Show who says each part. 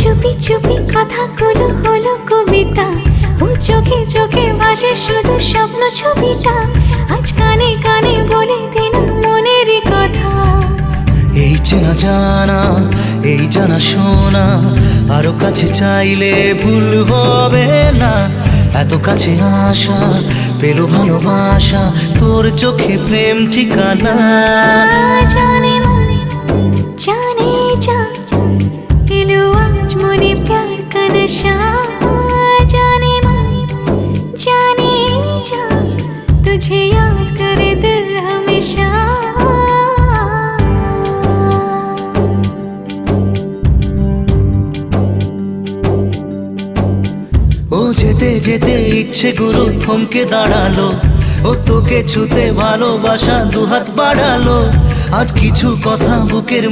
Speaker 1: চুপি চুপি কথাগুলো হলো কবিতা, ও চোখে চোখে ভাসে শুধু স্বপ্ন ছবিটা, আজ কানে কানে বলে দিলাম মনের কথা।
Speaker 2: এই চেনা জানা, এই জানা শোনা, আরো কাছে চাইলে ভুল হবে না। এত কাছে আসা পেল ভালোবাসা, তোর চোখে প্রেম ঠিকানা।
Speaker 1: জানে মনে জানে যা, এলো আজ মনে প্যার কা নশা। জানে মনে জানে যা, तुझे याद करे दिल हमेशा।
Speaker 2: ও যেতে যেতে ইচ্ছে গুরু থমকে দাঁড়ালো, ও তোকে ছুতে ভালোবাসা দুহাত বাড়ালো। আজ কিছু কথা বুকের